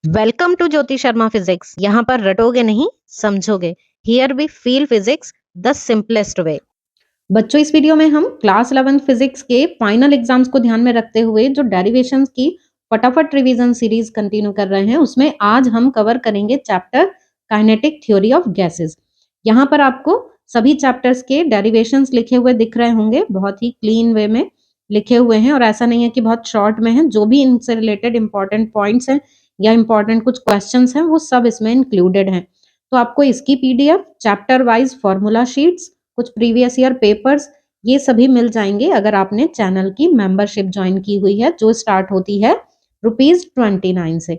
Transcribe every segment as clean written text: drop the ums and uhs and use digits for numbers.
Welcome to Jyoti Sharma physics. यहाँ पर रटोगे नहीं, समझोगे। Here we feel physics the simplest way. बच्चों, इस वीडियो में हम क्लास 11 फिजिक्स के फाइनल एग्जाम्स को ध्यान में रखते हुए जो डेरिवेशंस की फटाफट रिवीजन सीरीज कंटिन्यू कर रहे हैं, उसमें आज हम कवर करेंगे chapter kinetic theory of gases. यहाँ पर आपको सभी चैप्टर्स के डेरिवेशंस लिखे हुए दिख रहे होंगे, बहुत ही क्लीन वे में लिखे हुए हैं और ऐसा नहीं है कि बहुत शॉर्ट में है। जो भी इनसे रिलेटेड इंपॉर्टेंट पॉइंट्स हैं या इंपॉर्टेंट कुछ क्वेश्चंस हैं, वो सब इसमें इंक्लूडेड हैं। तो आपको इसकी PDF, chapter wise formula sheets, कुछ प्रीवियस ईयर पेपर्स, ये सभी मिल जाएंगे अगर आपने चैनल की मेंबरशिप ज्वाइन की हुई है, जो स्टार्ट होती है ₹29 से।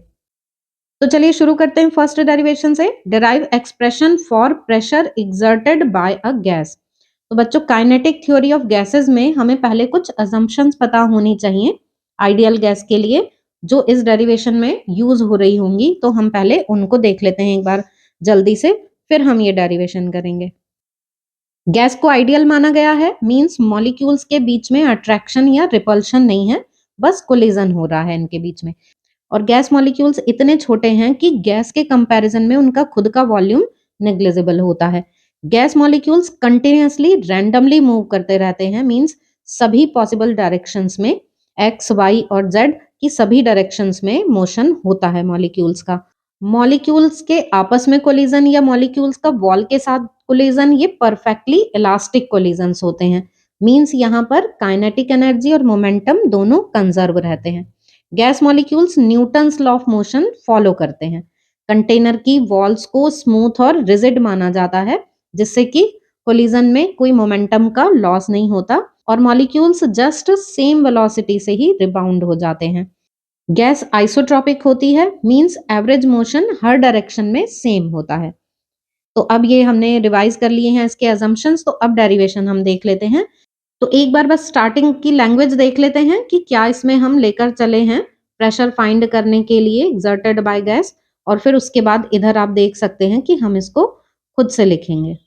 तो चलिए शुरू करते हैं फर्स्ट डेरिवेशन से। Derive expression for pressure exerted bye a gas. तो बच्चों, काइनेटिक थ्योरी ऑफ गैसेस में हमें पहले कुछ असम्पशंस पता होनी चाहिए आइडियल गैस के लिए, जो इस डेरिवेशन में यूज हो रही होंगी। तो हम पहले उनको देख लेते हैं एक बार जल्दी से, फिर हम ये डेरिवेशन करेंगे। गैस को आइडियल माना गया है, मींस मॉलिक्यूल्स के बीच में अट्रैक्शन या रिपल्शन नहीं है, बस कोलिजन हो रहा है इनके बीच में। और गैस मॉलिक्यूल्स इतने छोटे हैं कि गैस के कंपैरिजन में उनका खुद का वॉल्यूम नेग्लिजिबल होता है। Gas molecules continuously randomly move करते रहते हैं, मींस सभी पॉसिबल डायरेक्शंस में, एक्स, वाई और जेड की सभी डायरेक्शंस में मोशन होता है मॉलिक्यूल्स का। मॉलिक्यूल्स के आपस में कोलिजन या मॉलिक्यूल्स का वॉल के साथ कोलिजन, ये परफेक्टली इलास्टिक कोलिजन्स होते हैं। मींस यहाँ पर काइनेटिक एनर्जी और मोमेंटम दोनों कंजर्व रहते हैं। Gas molecules Newton's law of motion follow करते हैं। कंटेनर की वॉल्स को स्मूथ और रिजिड माना जाता है, जिससे कि कोलिजन में कोई मोमेंटम का लॉस नहीं होता और मॉलिक्यूल्स जस्ट सेम वेलोसिटी से ही रिबाउंड हो जाते हैं। गैस आइसोट्रॉपिक होती है, मींस एवरेज मोशन हर डायरेक्शन में सेम होता है। तो अब ये हमने रिवाइज कर लिए हैं इसके अजम्पशंस, तो अब डेरिवेशन हम देख लेते हैं। तो एक बार बस स्टार्टिंग की लैंग्वेज देख लेते हैं कि क्या इसमें हम लेकर चले हैं प्रेशर फाइंड करने के लिए एक्सर्टेड बाय गैस, और फिर उसके बाद इधर आप देख सकते हैं कि हम इसको खुद से लिखेंगे।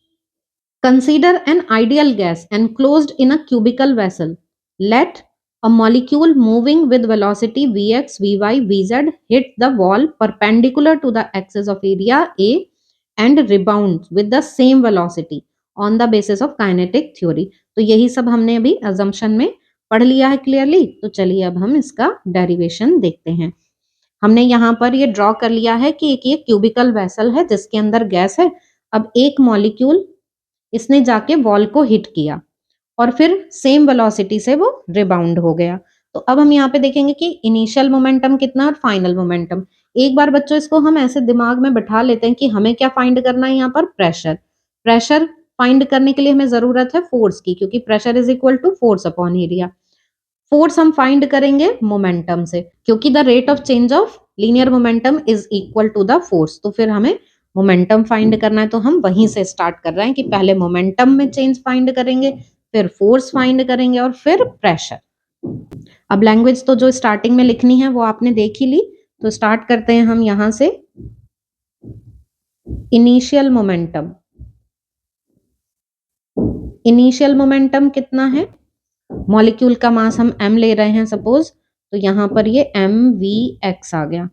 Consider an ideal gas enclosed in a cubical vessel. Let a molecule moving with velocity vx, vy, vz hit the wall perpendicular to the axis of area A and rebound with the same velocity on the basis of kinetic theory. तो यही सब हमने अभी assumption में पढ़ लिया है clearly. तो चलिए अब हम इसका डेरिवेशन देखते हैं। हमने यहाँ पर ये ड्रॉ कर लिया है कि एक ये क्यूबिकल वेसल है जिसके अंदर गैस है। अब एक मॉलिक्यूल इसने जाके वॉल को हिट किया और फिर सेम वेलोसिटी से वो रिबाउंड हो गया। तो अब हम यहाँ पे देखेंगे कि इनिशियल मोमेंटम कितना और फाइनल मोमेंटम। एक बार बच्चों इसको हम ऐसे दिमाग में बिठा लेते हैं कि हमें क्या फाइंड करना है। यहाँ पर प्रेशर, प्रेशर फाइंड करने के लिए हमें जरूरत है फोर्स की, क्योंकि pressure is equal to force upon area. Force हम फाइंड करेंगे मोमेंटम से, क्योंकि the rate of change of linear momentum is equal to the force. तो फिर हमें मोमेंटम फाइंड करना है, तो हम वहीं से स्टार्ट कर रहे हैं कि पहले मोमेंटम में चेंज फाइंड करेंगे, फिर फोर्स फाइंड करेंगे और फिर प्रेशर। अब लैंग्वेज तो जो स्टार्टिंग में लिखनी है वो आपने देख ही ली, तो स्टार्ट करते हैं हम यहां से। इनिशियल मोमेंटम, इनिशियल मोमेंटम कितना है? मॉलिक्यूल का मास हम m ले रहे हैं सपोज, तो यहां पर ये mvx आ गया।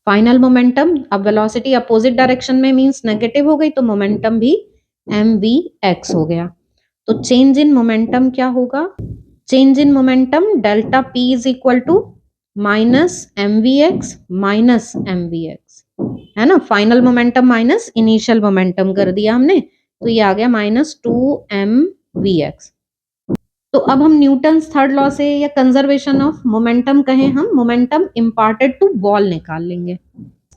फाइनल मोमेंटम, अब वेलोसिटी अपोजिट डायरेक्शन में मींस नेगेटिव हो गई, तो मोमेंटम भी mvx हो गया। तो चेंज इन मोमेंटम क्या होगा? Change in momentum delta p is equal to minus mvx minus mvx, है ना। Final momentum minus initial momentum कर दिया हमने, तो ये आ गया -2mvx। तो अब हम न्यूटन्स थर्ड लॉ से या कंजर्वेशन ऑफ मोमेंटम कहें, हम मोमेंटम इम्पार्टेड टू वॉल निकाल लेंगे।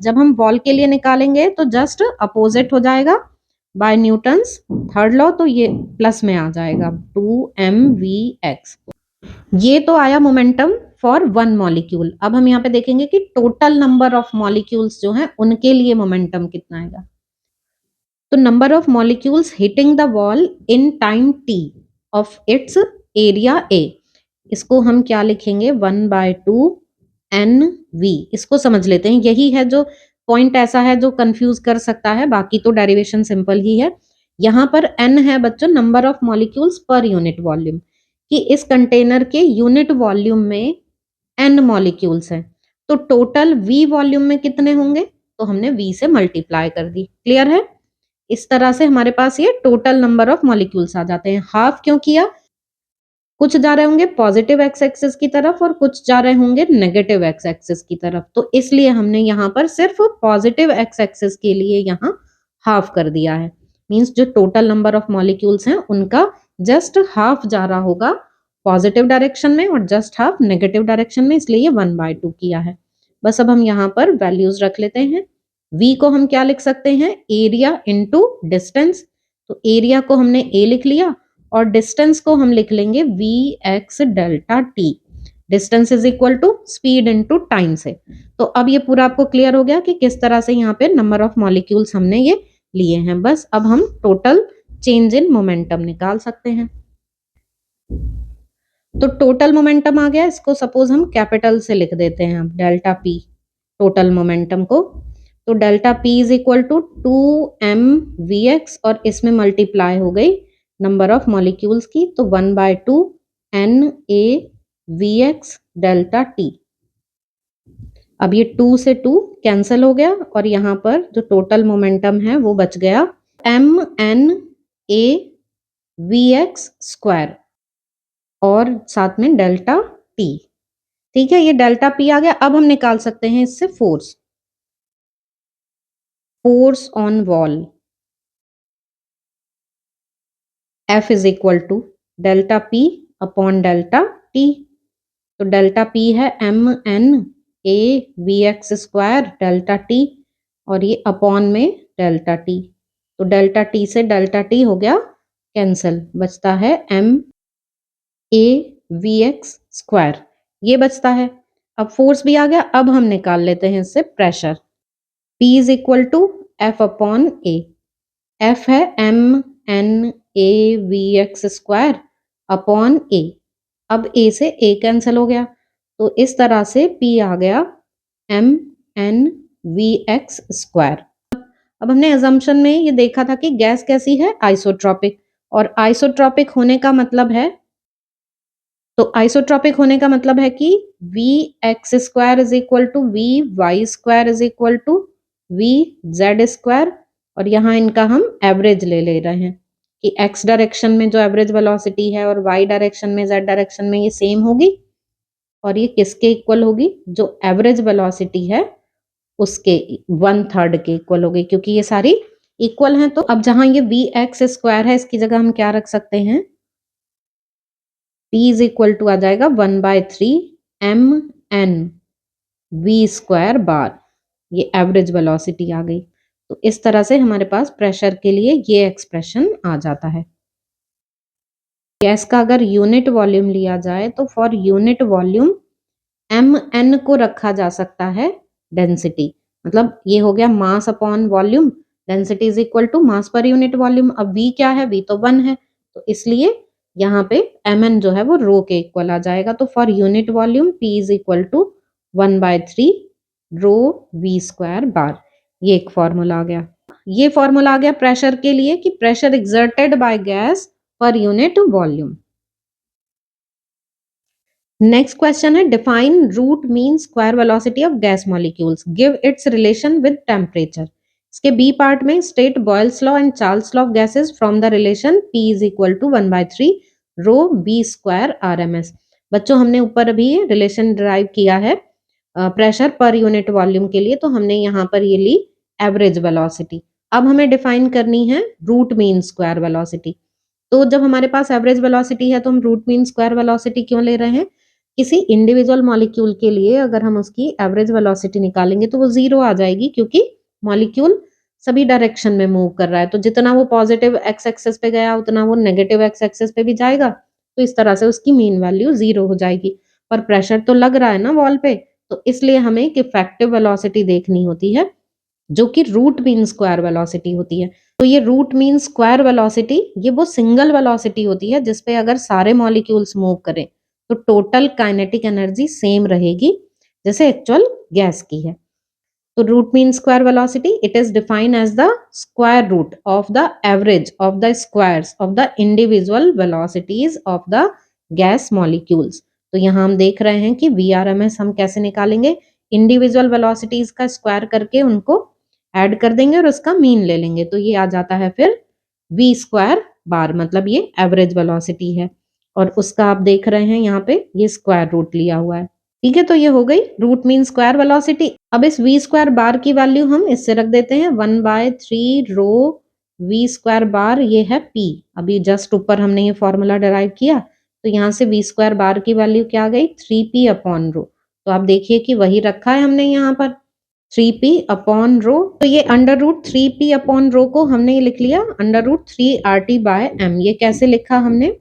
जब हम वॉल के लिए निकालेंगे तो जस्ट अपोजिट हो जाएगा बाय न्यूटन्स थर्ड लॉ, तो ये प्लस में आ जाएगा 2mvx। ये तो आया मोमेंटम फॉर वन मॉलिक्यूल। अब हम यहाँ पे देखेंगे कि टोटल नंबर ऑफ मॉलिक्यूल्स जो हैं उनके लिए मोमेंटम कितना आएगा। तो number of molecules hitting the wall in time t of its area A, इसको हम क्या लिखेंगे? 1/2 इसको समझ लेते हैं। यही है जो पॉइंट ऐसा है जो कंफ्यूज कर सकता है, बाकी तो डेरिवेशन सिंपल ही है। यहाँ पर n है बच्चों नंबर ऑफ मॉलिक्यूल्स पर यूनिट वॉल्यूम, कि इस कंटेनर के यूनिट वॉल्यूम में n मॉलिक्यूल्स हैं। तो टोटल V वॉल्यूम में कितने होंगे, तो हमने V से मल्टीप्लाई कर दी। क्लियर है? इस तरह से हमारे पास ये टोटल नंबर ऑफ मॉलिक्यूल्स आ जाते हैं। हाफ क्यों किया? कुछ जा रहे होंगे पॉजिटिव एक्स एक्सिस की तरफ और कुछ जा रहे होंगे नेगेटिव एक्स एक्सिस की तरफ, तो इसलिए हमने यहाँ पर सिर्फ पॉजिटिव एक्स एक्सिस के लिए यहाँ हाफ कर दिया है। मींस जो टोटल नंबर ऑफ मॉलिक्यूल्स हैं उनका जस्ट हाफ जा रहा होगा पॉजिटिव डायरेक्शन में और जस्ट हाफ नेगेटिव डायरेक्शन में, इसलिए 1/2 किया है। बस अब हम यहाँ पर वैल्यूज रख लेते हैं। V को हम क्या लिख सकते हैं, एरिया इंटू डिस्टेंस। तो एरिया को हमने A लिख लिया और डिस्टेंस को हम लिख लेंगे v x delta t. Distance is equal to speed into time से। तो अब ये पूरा आपको क्लियर हो गया कि किस तरह से यहाँ पे नंबर ऑफ मॉलिक्यूल्स हमने ये लिए हैं। बस अब हम टोटल चेंज इन मोमेंटम निकाल सकते हैं। तो टोटल मोमेंटम आ गया, इसको सपोज हम कैपिटल से लिख देते हैं अब डेल्टा पी टोटल मोमेंटम को। तो delta p is equal to 2m(v(x) और इसमें मल्टीप्लाई हो गई नंबर ऑफ मॉलिक्यूल्स की, तो 1/2 NaVx डेल्टा टी। अब ये 2 से 2 कैंसिल हो गया और यहाँ पर जो टोटल मोमेंटम है वो बच गया mNaVx² और साथ में डेल्टा टी। ठीक है, ये डेल्टा पी आ गया। अब हम निकाल सकते हैं इससे force on wall. F is equal to delta p upon delta t. तो डेल्टा पी है mNaVx² डेल्टा टी और ये अपॉन में डेल्टा टी। तो डेल्टा टी से डेल्टा टी हो गया कैंसिल, बचता है mAVx², ये बचता है। अब फोर्स भी आ गया। अब हम निकाल लेते हैं इससे pressure. P is equal to F upon A। F है mNaVx² अपॉन A। अब A से A कैंसिल हो गया, तो इस तरह से P आ गया mNaVx²। अब हमने अजम्पशन में ये देखा था कि गैस कैसी है, आइसोट्रॉपिक। और आइसोट्रॉपिक होने का मतलब है, तो आइसोट्रॉपिक होने का मतलब है कि Vx² is equal to Vy² is equal to Vz²। और यहाँ इनका हम एवरेज ले रहे हैं कि x डायरेक्शन में जो एवरेज वेलोसिटी है और y डायरेक्शन में z डायरेक्शन में ये सेम होगी, और ये किसके इक्वल होगी, जो एवरेज वेलोसिटी है उसके 1/3 के इक्वल होगी, क्योंकि ये सारी इक्वल हैं। तो अब जहां ये Vx² है इसकी जगह हम क्या रख सकते हैं, P इज इक्वल टू आ जाएगा 1/3 mNv² बार। ये एवरेज वेलोसिटी आ गई। तो इस तरह से हमारे पास प्रेशर के लिए ये एक्सप्रेशन आ जाता है। गैस का अगर यूनिट वॉल्यूम लिया जाए तो फॉर यूनिट वॉल्यूम mn को रखा जा सकता है डेंसिटी। मतलब ये हो गया mass upon volume, density is equal to mass पर यूनिट वॉल्यूम। अब V क्या है, V तो 1 है, तो इसलिए यहाँ पे mn जो है वो रो के इक्वल आ जाएगा। तो for unit volume P is equal to 1/3 ρV² bar. ये एक फॉर्मूला आ गया। ये फॉर्मूला आ गया प्रेशर के लिए कि pressure exerted by gas per unit volume. Next question है, define root mean square velocity of gas molecules, give its relation with temperature. इसके बी पार्ट में state Boyle's law and Charles law of gases from the relation P is equal to 1/3 ρV² RMS। बच्चों हमने ऊपर अभी relation derive किया है pressure पर unit volume के लिए, तो हमने यहाँ पर ये ली एवरेज वेलोसिटी। अब हमें डिफाइन करनी है रूट मीन स्क्वायर वेलोसिटी। तो जब हमारे पास एवरेज वेलोसिटी है तो हम रूट मीन स्क्वायर वेलोसिटी क्यों ले रहे हैं, किसी इंडिविजुअल मॉलिक्यूल के लिए अगर हम उसकी एवरेज वेलोसिटी निकालेंगे तो वो 0 आ जाएगी, क्योंकि मॉलिक्यूल सभी डायरेक्शन में मूव कर रहा है। तो जितना वो पॉजिटिव एक्स एक्सेस पे गया उतना वो नेगेटिव एक्स एक्सेस पे भी जाएगा, तो इस तरह से उसकी मीन वैल्यू 0 हो जाएगी। पर प्रेशर तो लग रहा है ना वॉल पे, तो इसलिए हमें एक इफेक्टिव वेलोसिटी देखनी होती है जो कि रूट मीन स्क्वायर वेलोसिटी होती है। तो ये रूट मीन स्क्वायर वेलोसिटी ये वो सिंगल वेलोसिटी होती है जिसपे अगर सारे मॉलिक्यूल्स मूव करें तो टोटल काइनेटिक एनर्जी सेम रहेगी जैसे एक्चुअल गैस की है। तो root mean square velocity it is defined as the square root of the average of the squares of the individual velocities of the gas molecules. तो यहाँ हम देख रहे हैं कि VRMS हम कैसे निकालेंगे, इंडिविजुअल वेलोसिटीज का स्क्वायर करके उनको ऐड कर देंगे और उसका मीन ले लेंगे, तो ये आ जाता है फिर v स्क्वायर बार, मतलब ये एवरेज वेलोसिटी है। और उसका आप देख रहे हैं यहाँ पे ये स्क्वायर रूट लिया हुआ है। ठीक है, तो ये हो गई रूट मीन स्क्वायर वेलोसिटी। अब इस v स्क्वायर बार की वैल्यू हम इससे रख देते हैं 1/3 रो v स्क्वायर बार, ये है p। अभी जस्ट ऊपर हमने ये फॉर्मूला डिराइव किया, तो यहाँ से v स्क्वायर बार की वैल्यू क्या आ गई 3p अपॉन रो। तो आप देखिए कि वही रखा है हमने यहाँ पर 3p अपॉन रो। तो ये under root 3p upon rho को हमने ये लिख लिया अंडर रूट 3RT/m। ये कैसे लिखा हमने,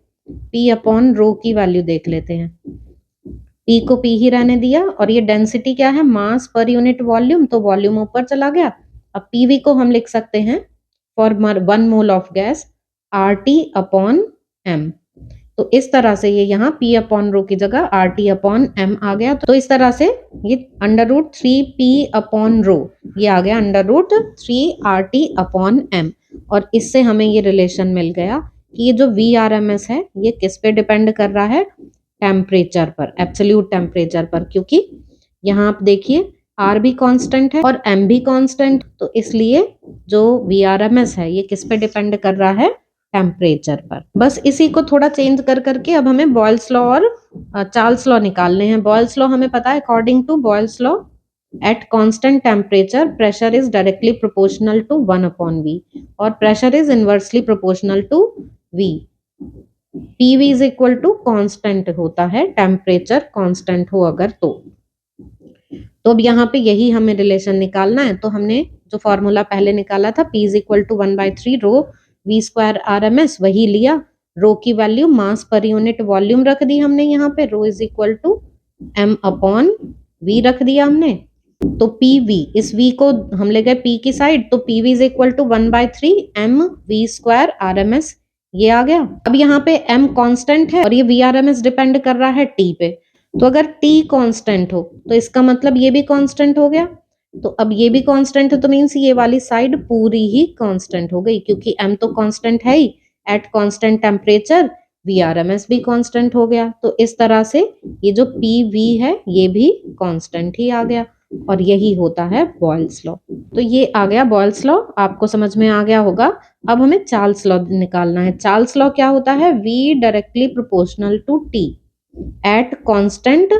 p अपॉन रो की वैल्यू देख लेते हैं। p को p ही रहने दिया, और ये डेंसिटी क्या है, मास पर यूनिट वॉल्यूम, तो वॉल्यूम ऊपर चला गया। अब pv को हम लिख सकते हैं for 1 mole of gas RT upon m। तो इस तरह से ये यहाँ p अपॉन रो की जगह RT अपॉन m आ गया। तो इस तरह से ये under root 3p upon rho ये आ गया under root 3RT upon m। और इससे हमें ये रिलेशन मिल गया कि ये जो VRMS है ये किस पे डिपेंड कर रहा है, टेम्परेचर पर, एब्सोल्यूट टेम्परेचर पर, क्योंकि यहाँ आप देखिए R भी कांस्टेंट है और M भी कांस्टेंट, तो इसलिए जो VRMS है ये किस पे डिपेंड कर रहा है, टेम्परेचर पर। बस इसी को थोड़ा चेंज कर करके अब हमें बॉयल्स लॉ और चार्ल्स लॉ निकालने हैं। बॉयल्स लॉ हमें पता है, according to Boyle's law at constant temperature pressure is directly proportional to 1/v और pressure is inversely proportional to v। PV is equal to constant होता है, टेम्परेचर कांस्टेंट हो अगर तो अब यहाँ पे यही हमें रिलेशन निकालना है। तो हमने जो फॉर्मूला पहले निकाला था P is equal to 1/3 rho v square RMS, वही लिया। रो की वैल्यू मास पर यूनिट वॉल्यूम रख दी हमने यहाँ पे, rho is equal to m upon v रख दिया हमने। तो PV, इस v को हम ले गए p की साइड, तो PV is equal to 1/3 m v square RMS, ये आ गया। अब यहाँ पे m कांस्टेंट है और ये VRMS डिपेंड कर रहा है t पे, तो अगर t कांस्टेंट हो तो इसका मतलब ये भी कांस्टेंट हो गया। तो अब ये भी कांस्टेंट है तो मीन्स ये वाली साइड पूरी ही कांस्टेंट हो गई, क्योंकि m तो कांस्टेंट है ही। एट कांस्टेंट टेम्परेचर VRMS भी कांस्टेंट हो गया। तो इस तरह से ये जो PV है ये भी कांस्टेंट ही आ गया, और यही होता है बॉयल्स लॉ। तो ये आ गया बॉयल्स लॉ, आपको समझ में आ गया होगा। अब हमें चार्ल्स लॉ निकालना है। चार्ल्स लॉ क्या होता है, V directly proportional to T at constant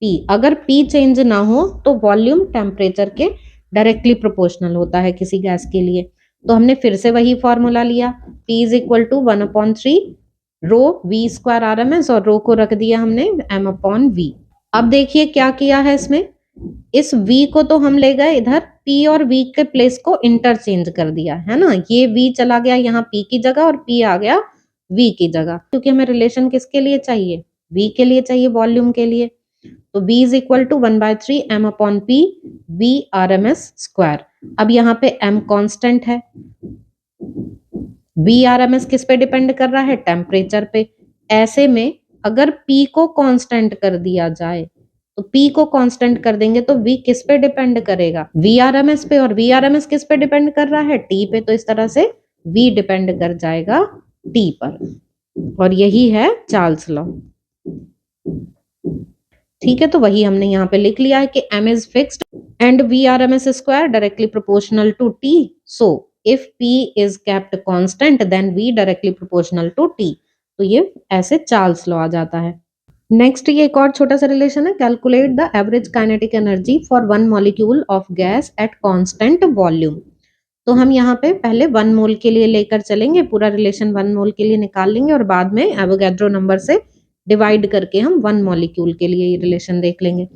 P। अगर P चेंज ना हो तो वॉल्यूम टेम्परेचर के डायरेक्टली प्रोपोर्शनल होता है किसी गैस के लिए। तो हमने फिर से वही फॉर्मूला लिया, P is equal to 1/3 rho v square RMS, और रो को रख दिया हमने m अपॉन v। अब देखिए क्या किया है इसमें, इस v को तो हम ले गए इधर p और v के प्लेस को इंटरचेंज कर दिया है ना। ये v चला गया यहाँ p की जगह और p आ गया v की जगह, क्योंकि हमें रिलेशन किसके लिए चाहिए, v के लिए चाहिए, वॉल्यूम के लिए। तो v is equal to 1/3 m upon p v RMS square. अब यहाँ पे m कांस्टेंट है, VRMS किस पे डिपेंड कर रहा है, टेम्परेचर पे। ऐसे में अगर P को कांस्टेंट कर दिया जाए, तो P को कांस्टेंट कर देंगे तो V किस पे डिपेंड करेगा, VRMS पे, और VRMS किस पे डिपेंड कर रहा है, T पे। तो इस तरह से V डिपेंड कर जाएगा T पर, और यही है चार्ल्स लॉ। ठीक है, तो वही हमने यहाँ पे लिख लिया है कि m is fixed and VRMS square directly proportional to T। So if P is kept constant then V directly proportional to T। तो ये ऐसे चार्ल्स लॉ आ जाता है। नेक्स्ट ये एक और छोटा सा रिलेशन है, calculate the average kinetic energy for 1 molecule of gas at constant volume. तो हम यहाँ पे पहले 1 मोल के लिए लेकर चलेंगे, पूरा रिलेशन 1 मोल के लिए निकाल लेंगे, और बाद में एवोगैड्रो नंबर से डिवाइड करके हम 1 मॉलिक्यूल के लिए ये रिलेशन देख लेंगे।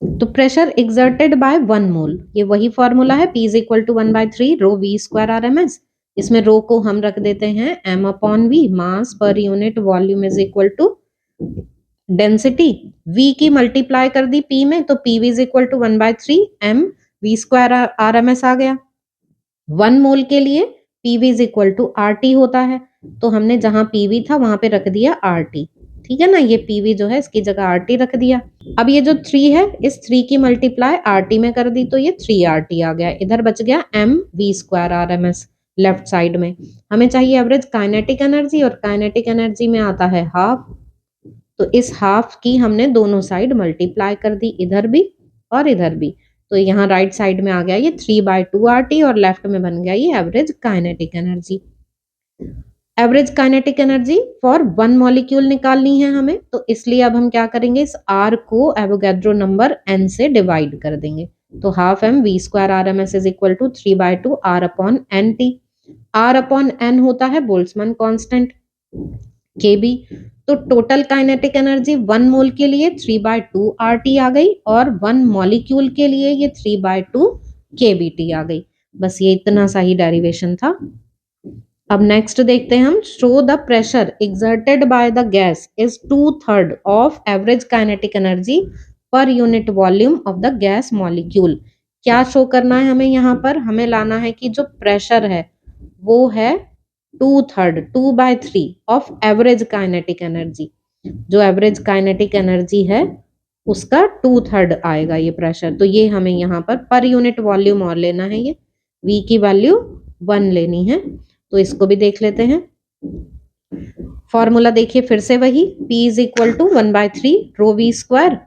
तो प्रेशर एक्सर्टेड बाय 1 मोल, ये वही फॉर्मूला है, P is equal to 1/3 rho v square RMS। इसमें रो को हम रख देते हैं m अपॉन v, मास पर unit volume is equal to density, v की मल्टीप्लाई कर दी p में, तो PV is equal to 1/3 m v square RMS आ गया। 1 मोल के लिए PV is equal to RT होता है, तो हमने जहां PV था वहां पे रख दिया RT। ठीक है ना, ये PV जो है इसकी जगह RT रख दिया। अब ये जो 3 है, इस 3 की मल्टीप्लाई RT में कर दी, तो ये 3RT आ गया। इधर बच गया m v square RMS left side में। हमें चाहिए एवरेज काइनेटिक एनर्जी, और काइनेटिक एनर्जी में आता है हाफ। तो इस हाफ की हमने दोनों साइड मल्टीप्लाई कर दी, इधर भी और इधर भी। तो यहाँ राइट साइड में आ गया ये 3/2 RT और लेफ्ट में बन गया ये average kinetic energy. Average kinetic energy for one molecule निकालनी है हमें, तो इसलिए अब हम क्या करेंगे, इस R को एवोगैड्रो नंबर n से डिवाइड कर देंगे। तो half m v square RMS is equal to 3/2 R upon N T. R upon n होता है बोल्ट्जमैन कांस्टेंट Kb। तो टोटल काइनेटिक एनर्जी 1 मोल के लिए 3/2 RT आ गई और 1 मॉलिक्यूल के लिए ये 3/2 KBT आ गई। बस ये इतना सा ही डेरिवेशन था। अब नेक्स्ट देखते हैं हम, show the pressure exerted by the gas is 2/3 of average kinetic energy per unit volume of the gas molecule. क्या शो करना है हमें, यहाँ पर हमें लाना है कि जो प्रेशर है वो है 2/3 2/3 ऑफ एवरेज काइनेटिक एनर्जी। जो एवरेज काइनेटिक एनर्जी है उसका 2/3 आएगा ये प्रेशर। तो ये हमें यहाँ पर यूनिट वॉल्यूम और लेना है, ये V की वैल्यू 1 लेनी है। तो इसको भी देख लेते हैं। फॉर्मूला देखिए फिर से वही, P is equal to 1/3 rho V square.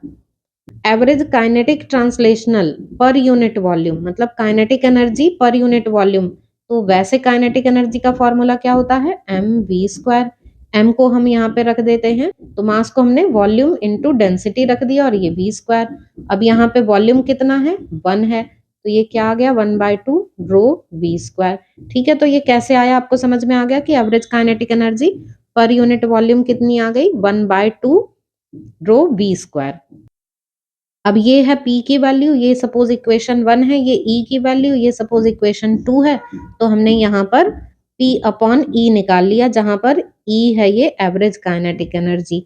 Average kinetic translational per unit volume, मतलब kinetic energy per unit volume. तो वैसे काइनेटिक एनर्जी का फॉर्मूला क्या होता है, mv स्क्वायर। m को हम यहाँ पे रख देते हैं, तो मास को हमने वॉल्यूम इंटू डेंसिटी रख दिया और ये v स्क्वायर। अब यहाँ पे वॉल्यूम कितना है, 1 है, तो ये क्या आ गया 1/2 रो v स्क्वायर। ठीक है, तो ये कैसे आया आपको समझ में आ गया कि average kinetic energy per unit volume कितनी आ गई, 1/2 रो v स्क्वायर। अब ये है P की वैल्यू, ये सपोज इक्वेशन 1 है, ये E की वैल्यू, ये सपोज इक्वेशन 2 है। तो हमने यहाँ पर P अपॉन E निकाल लिया, जहां पर E है ये एवरेज काइनेटिक एनर्जी।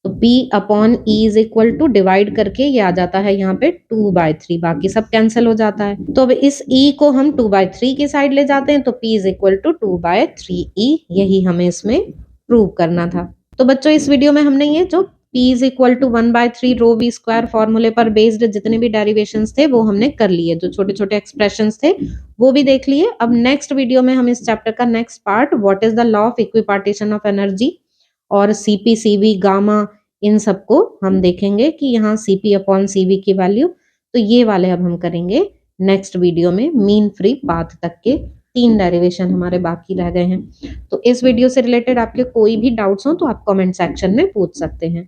तो P upon E is equal to divide करके ये आ जाता है यहाँ पे 2/3, बाकी सब कैंसिल हो जाता है। तो अब इस E को हम 2/3 की साइड ले जाते हैं, तो P is equal to 2/3E, यही हमें इसमें प्रूव करना था। तो बच्चों इस वीडियो में हमने ये जो P is equal to 1/3 rho V square फॉर्मूले पर बेस्ड जितने भी डेरिवेशंस थे वो हमने कर लिए, जो छोटे छोटे एक्सप्रेशंस थे वो भी देख लिए। अब नेक्स्ट वीडियो में हम इस चैप्टर का next part, what is the law of equipartition of energy और CP CV गामा, इन सबको हम देखेंगे कि यहाँ CP अपॉन CV की वैल्यू। तो ये वाले अब हम करेंगे नेक्स्ट वीडियो में। मीन फ्री पाथ तक के 3 डेरिवेशन हमारे बाकी रह गए हैं। तो इस वीडियो से रिलेटेड आपके कोई भी डाउट्स हो तो आप कमेंट सेक्शन में पूछ सकते हैं।